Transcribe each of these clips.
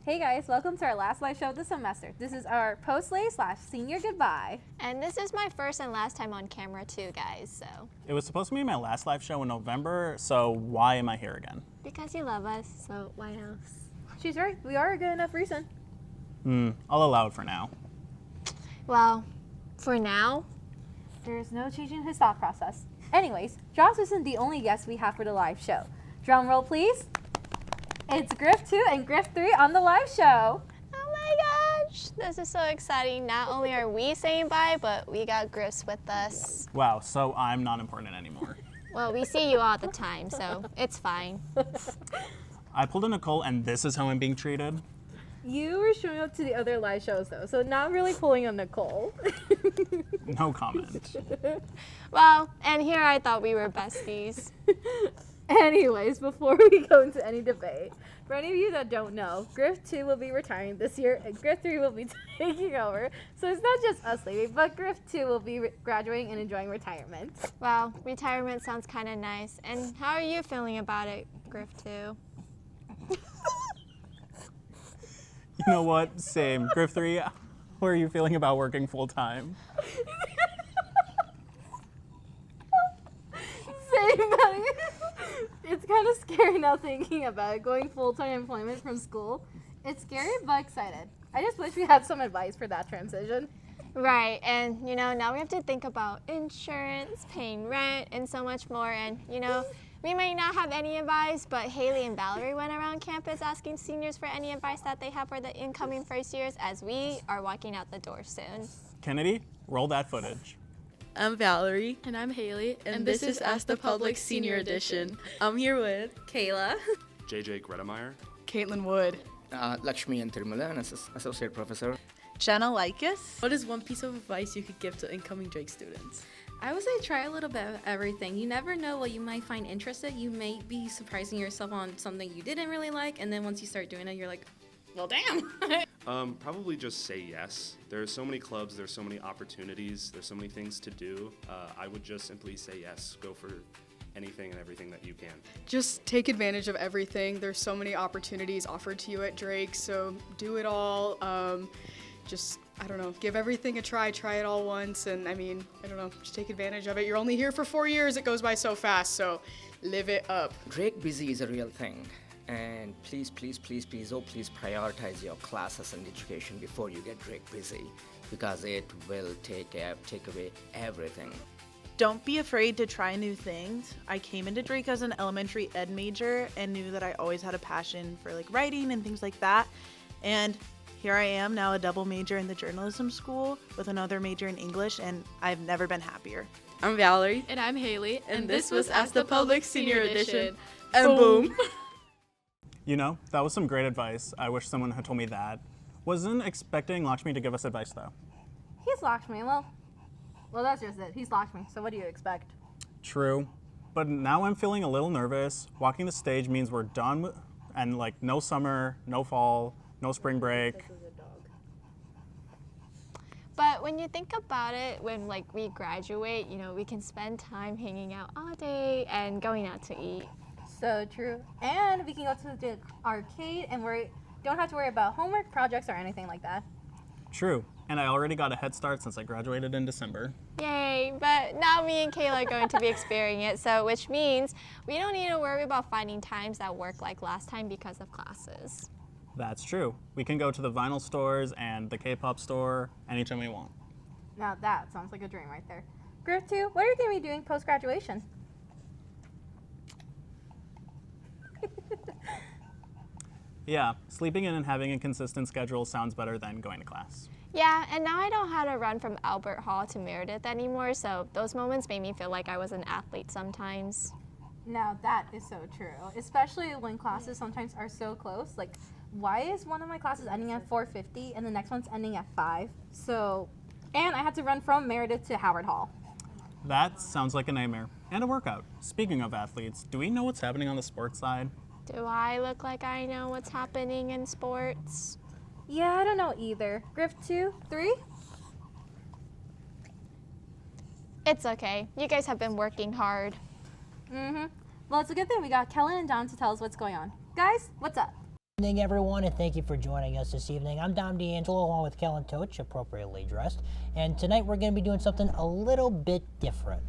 Hey guys, welcome to our last live show of the semester. This is our Postlays / senior goodbye. And this is my first and last time on camera too, guys, so. It was supposed to be my last live show in November, so why am I here again? Because you love us, so why else? She's right, we are a good enough reason. I'll allow it for now. Well, for now. There's no changing his thought process. Anyways, Joss isn't the only guest we have for the live show. Drum roll, please. It's Griff II and Griff III on the live show. Oh my gosh, this is so exciting. Not only are we saying bye, but we got Griffs with us. Wow, so I'm not important anymore. Well, we see you all the time, so it's fine. I pulled a Nicole, and this is how I'm being treated? You were showing up to the other live shows though, so not really pulling on Nicole. No comment. Well, and here I thought we were besties. Anyways, before we go into any debate, for any of you that don't know, Griff II will be retiring this year and Griff III will be taking over. So it's not just us leaving, but Griff II will be graduating and enjoying retirement. Wow, retirement sounds kind of nice. And how are you feeling about it, Griff II? You know what? Same. Griff III, how are you feeling about working full-time? Same, buddy. It's kind of scary now thinking about it, going full-time employment from school. It's scary but excited. I just wish we had some advice for that transition. Right, and you know, now we have to think about insurance, paying rent, and so much more. And you know, we might not have any advice, but Hailey and Valeria went around campus asking seniors for any advice that they have for the incoming first years as we are walking out the door soon. Kennedy, roll that footage. I'm Valerie. And I'm Hailey. And this is Ask the Public Senior Edition. I'm here with Keila. JJ Gretemeyer. Caitlin Wood. Lakshmi and Tirumala, an associate professor. Jenna Likis. What is one piece of advice you could give to incoming Drake students? I would say try a little bit of everything. You never know what you might find interested. You may be surprising yourself on something you didn't really like, and then once you start doing it, you're like, well, damn. Probably just say yes. There are so many clubs, there's so many opportunities, there's so many things to do. I would just simply say yes. Go for anything and everything that you can. Just take advantage of everything. There's so many opportunities offered to you at Drake, so do it all. I don't know, give everything a try it all once, and I mean, I don't know, just take advantage of it. You're only here for 4 years, it goes by so fast, so live it up. Drake busy is a real thing, and please prioritize your classes and education before you get Drake busy, because it will take away everything. Don't be afraid to try new things. I came into Drake as an elementary ed major and knew that I always had a passion for like writing and things like that. And here I am now, a double major in the journalism school with another major in English, and I've never been happier. I'm Valerie. And I'm Hailey. And this was Ask the Public Senior Edition. And boom. You know, that was some great advice. I wish someone had told me that. Wasn't expecting Lakshmi to give us advice, though. He's Lakshmi, well, that's just it. He's Lakshmi, so what do you expect? True. But now I'm feeling a little nervous. Walking the stage means we're done, and like no summer, no fall, no spring break. But when you think about it, when like we graduate, you know, we can spend time hanging out all day and going out to eat. So true. And we can go to the arcade and don't have to worry about homework, projects, or anything like that. True. And I already got a head start since I graduated in December. Yay, but now me and Keila are going to be experiencing it, so which means we don't need to worry about finding times that work like last time because of classes. That's true. We can go to the vinyl stores and the K-pop store anytime we want. Now that sounds like a dream right there. Griff II, what are you going to be doing post-graduation? Yeah, sleeping in and having a consistent schedule sounds better than going to class. Yeah, and now I don't know how to run from Albert Hall to Meredith anymore, so those moments made me feel like I was an athlete sometimes. Now that is so true, especially when classes sometimes are so close. Like, why is one of my classes ending at 4:50 and the next one's ending at 5? So, and I had to run from Meredith to Howard Hall. That sounds like a nightmare. And a workout. Speaking of athletes, do we know what's happening on the sports side? Do I look like I know what's happening in sports? Yeah, I don't know either. Griff II, III? It's okay. You guys have been working hard. Well, it's a good thing we got Kellen and Don to tell us what's going on. Guys, what's up? Good evening, everyone, and thank you for joining us this evening. I'm Dom D'Angelo, along with Kellen Totsch, appropriately dressed. And tonight we're going to be doing something a little bit different.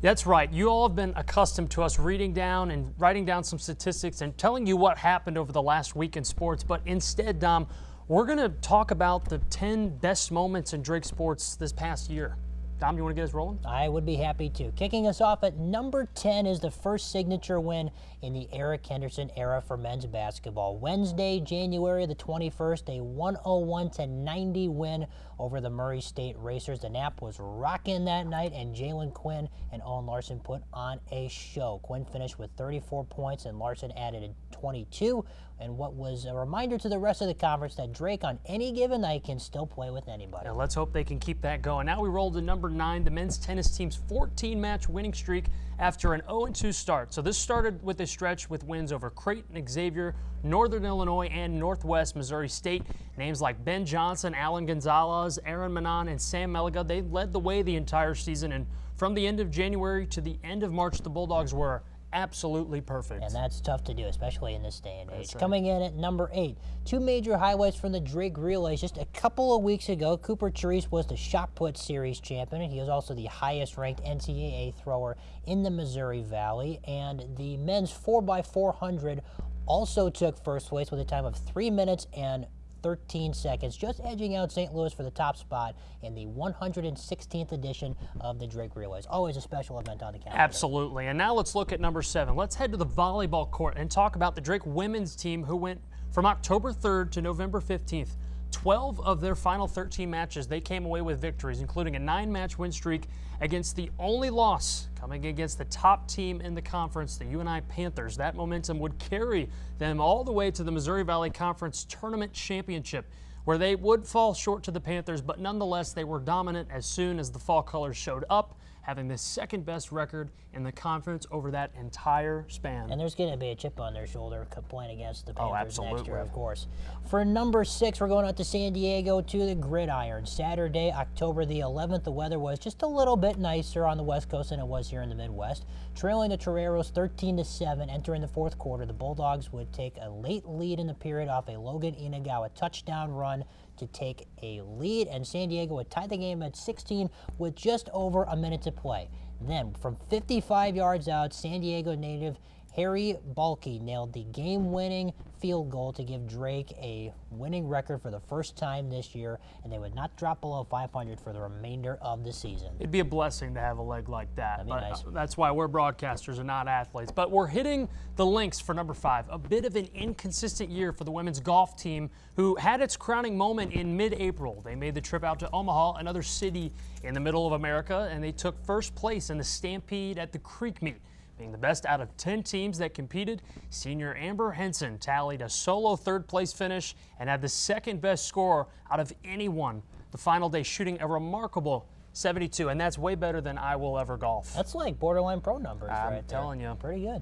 That's right. You all have been accustomed to us reading down and writing down some statistics and telling you what happened over the last week in sports. But instead, Dom, we're going to talk about the 10 best moments in Drake sports this past year. Dom, you want to get us rolling? I would be happy to. Kicking us off at number 10 is the first signature win in the Eric Henderson era for men's basketball. Wednesday, January the 21st, a 101-90 win over the Murray State Racers. The Nap was rocking that night, and Jalen Quinn and Owen Larson put on a show. Quinn finished with 34 points, and Larson added 22, and what was a reminder to the rest of the conference that Drake on any given night can still play with anybody. Yeah, let's hope they can keep that going. Now we roll to number 9, the men's tennis team's 14-match winning streak after an 0-2 start. So this started with a stretch with wins over Creighton, Xavier, Northern Illinois, and Northwest Missouri State. Names like Ben Johnson, Alan Gonzalez, Aaron Manon, and Sam Meliga, they led the way the entire season. And from the end of January to the end of March, the Bulldogs were absolutely perfect. And that's tough to do, especially in this day and age. Right. Coming in at number 8, two major highlights from the Drake relays. Just a couple of weeks ago, Cooper Therese was the shot put series champion, and he was also the highest ranked NCAA thrower in the Missouri Valley. And the men's 4x400 also took first place with a time of 3 minutes and 13 seconds, just edging out St. Louis for the top spot in the 116th edition of the Drake Relays. Always a special event on the calendar. Absolutely. And now let's look at number 7. Let's head to the volleyball court and talk about the Drake women's team, who went from October 3rd to November 15th. 12 of their final 13 matches, they came away with victories, including a 9-match win streak against the only loss coming against the top team in the conference, the UNI Panthers. That momentum would carry them all the way to the Missouri Valley Conference Tournament Championship, where they would fall short to the Panthers, but nonetheless, they were dominant as soon as the fall colors showed up, having the second best record in the conference over that entire span. And there's going to be a chip on their shoulder playing against the Panthers next absolutely. year, of course. For number 6, we're going out to San Diego to the Gridiron. Saturday, October the 11th, the weather was just a little bit nicer on the West Coast than it was here in the Midwest. Trailing the Toreros 13-7, entering the fourth quarter, the Bulldogs would take a late lead in the period off a Logan Inagawa touchdown run to take a lead, and San Diego would tie the game at 16 with just over a minute to play. Then, from 55 yards out, San Diego native Harry Balke nailed the game-winning field goal to give Drake a winning record for the first time this year, and they would not drop below 500 for the remainder of the season. It'd be a blessing to have a leg like that. That'd be but nice. That's why we're broadcasters and not athletes. But we're hitting the links for number 5. A bit of an inconsistent year for the women's golf team, who had its crowning moment in mid-April. They made the trip out to Omaha, another city in the middle of America, and they took first place in the Stampede at the Creek Meet. Being the best out of 10 teams that competed, senior Amber Henson tallied a solo third-place finish and had the second best score out of anyone the final day, shooting a remarkable 72, and that's way better than I will ever golf. That's like borderline pro numbers right there. I'm telling you. Pretty good.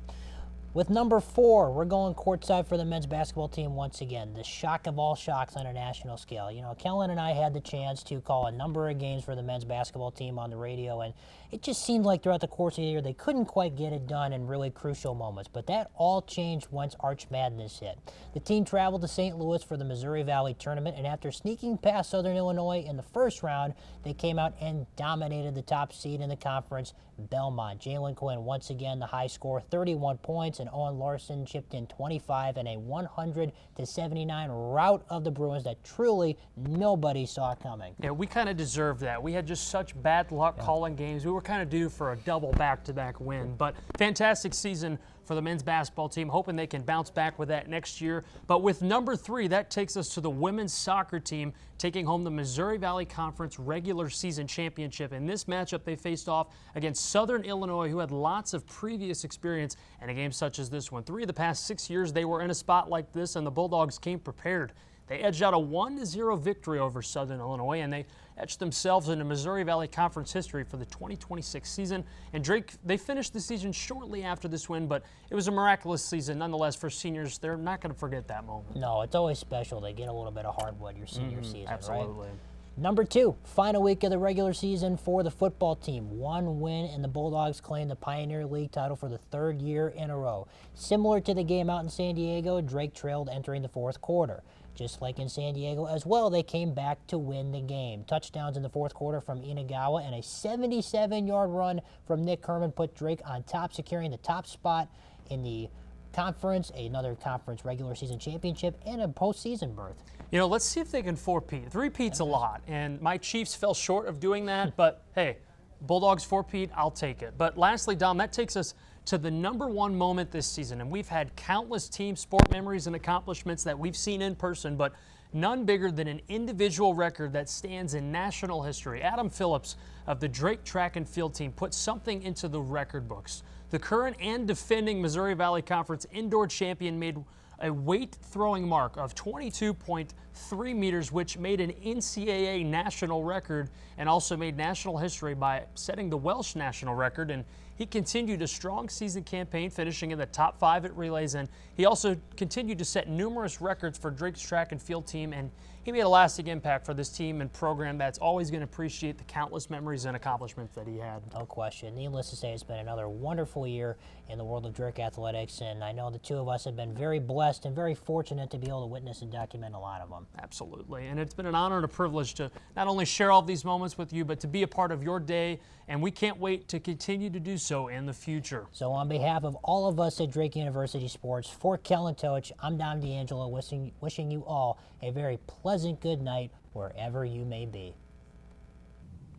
With number 4, we're going courtside for the men's basketball team once again. The shock of all shocks on a national scale. You know, Kellen and I had the chance to call a number of games for the men's basketball team on the radio, and it just seemed like throughout the course of the year they couldn't quite get it done in really crucial moments. But that all changed once Arch Madness hit. The team traveled to St. Louis for the Missouri Valley Tournament, and after sneaking past Southern Illinois in the first round, they came out and dominated the top seed in the conference, Belmont. Jalen Quinn, once again, the high score, 31 points, and Owen Larson chipped in 25 and a 100-79 rout of the Bruins that truly nobody saw coming. Yeah, we kind of deserved that. We had just such bad luck calling games. We were kind of due for a double back-to-back win, but fantastic season for the men's basketball team, hoping they can bounce back with that next year. But with number 3, that takes us to the women's soccer team taking home the Missouri Valley Conference regular season championship. In this matchup, they faced off against Southern Illinois, who had lots of previous experience in a game such as this one. 3 of the past 6 years, they were in a spot like this, and the Bulldogs came prepared. They edged out a 1-0 victory over Southern Illinois, and they etched themselves into Missouri Valley Conference history for the 2026 season. And Drake, they finished the season shortly after this win, but it was a miraculous season nonetheless for seniors. They're not going to forget that moment. No, it's always special to get a little bit of hardwood your senior season, absolutely. right? Number 2, final week of the regular season for the football team. 1 win and the Bulldogs claim the Pioneer League title for the 3rd year in a row. Similar to the game out in San Diego, Drake trailed entering the 4th quarter. Just like in San Diego as well, they came back to win the game. Touchdowns in the 4th quarter from Inagawa and a 77-yard run from Nick Herman put Drake on top, securing the top spot in the conference, another conference regular season championship, and a postseason berth. You know, let's see if they can four-peat. Three-peat's a lot, and my Chiefs fell short of doing that, but hey, Bulldogs four-peat, I'll take it. But lastly, Dom, that takes us to the number 1 moment this season, and we've had countless team sport memories and accomplishments that we've seen in person, but none bigger than an individual record that stands in national history. Adam Phillips of the Drake track and field team put something into the record books. The current and defending Missouri Valley Conference indoor champion made a weight throwing mark of 22.3 meters, which made an NCAA national record and also made national history by setting the Welsh national record. And he continued a strong season campaign, finishing in the top 5 at relays, and he also continued to set numerous records for Drake's track and field team, and he made a lasting impact for this team and program that's always going to appreciate the countless memories and accomplishments that he had. No question. Needless to say, it's been another wonderful year in the world of Drake athletics, and I know the two of us have been very blessed and very fortunate to be able to witness and document a lot of them. Absolutely, and it's been an honor and a privilege to not only share all of these moments with you, but to be a part of your day, and we can't wait to continue to do so in the future. So on behalf of all of us at Drake University Sports, for Kellen, Totsch, I'm Dom D'Angelo, wishing you all a very pleasant good night wherever you may be.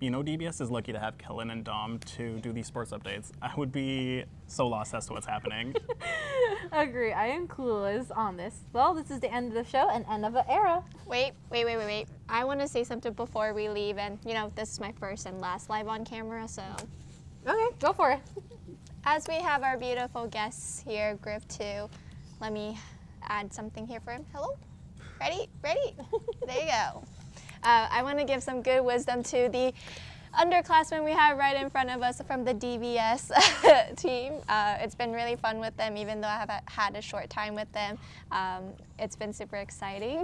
You know, DBS is lucky to have Kellen and Dom to do these sports updates. I would be so lost as to what's happening. Agree. I am clueless on this. Well, this is the end of the show and end of an era. Wait. I want to say something before we leave, and you know, this is my first and last live on camera, so. Okay, go for it. As we have our beautiful guests here, Griff II, let me add something here for him. Hello? Ready? There you go. I want to give some good wisdom to the underclassmen we have right in front of us from the DBS team. It's been really fun with them, even though I have had a short time with them. It's been super exciting.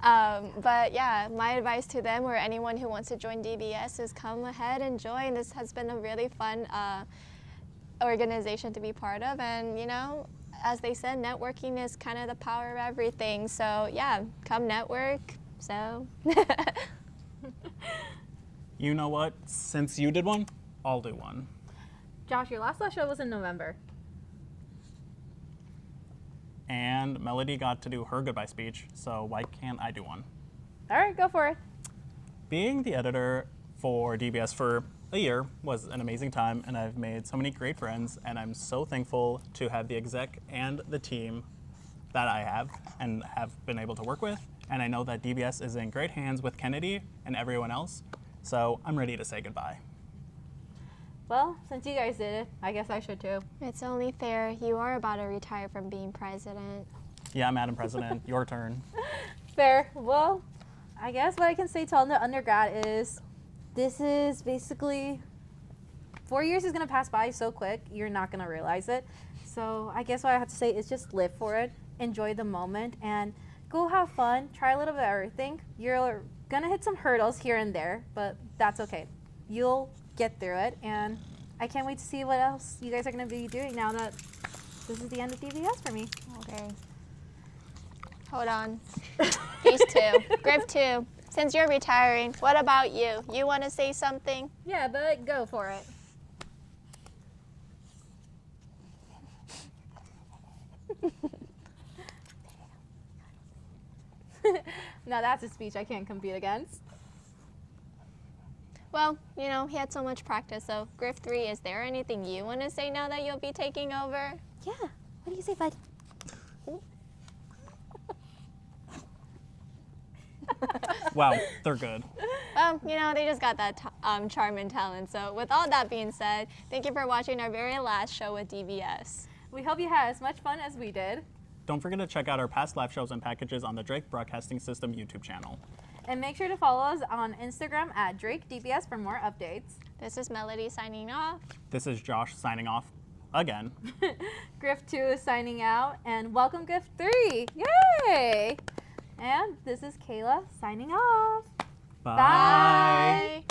But yeah, my advice to them or anyone who wants to join DBS is come ahead and join. This has been a really fun organization to be part of, and you know, as they said, networking is kind of the power of everything. So yeah, come network. So. You know what? Since you did one, I'll do one. Josh, your last show was in November. And Melodie got to do her goodbye speech, so why can't I do one? All right, go for it. Being the editor for DBS for a year was an amazing time, and I've made so many great friends, and I'm so thankful to have the exec and the team that I have and have been able to work with. And I know that DBS is in great hands with Kennedy and everyone else, so I'm ready to say goodbye. Well, since you guys did it, I guess I should too. It's only fair. You are about to retire from being president. Yeah, Madam President, your turn. Fair. Well, I guess what I can say to all the undergrad is this is basically 4 years is going to pass by so quick, you're not going to realize it. So I guess what I have to say is just live for it, enjoy the moment, and go have fun, try a little bit of everything. You're going to hit some hurdles here and there, but that's okay. You'll get through it, and I can't wait to see what else you guys are going to be doing now that this is the end of DBS for me. Okay. Hold on. These two. Griff II, since you're retiring, what about you? You want to say something? Yeah, but go for it. Now that's a speech I can't compete against. Well, you know, he had so much practice, so Griff III, is there anything you want to say now that you'll be taking over? Yeah, what do you say, bud? Wow, they're good. Well, you know, they just got that charm and talent. So with all that being said, thank you for watching our very last show with DBS. We hope you had as much fun as we did. Don't forget to check out our past live shows and packages on the Drake Broadcasting System YouTube channel. And make sure to follow us on Instagram at DrakeDBS for more updates. This is Melodie signing off. This is Josh signing off again. Griff II is signing out, and welcome Griff III. Yay! And this is Keila signing off. Bye. Bye.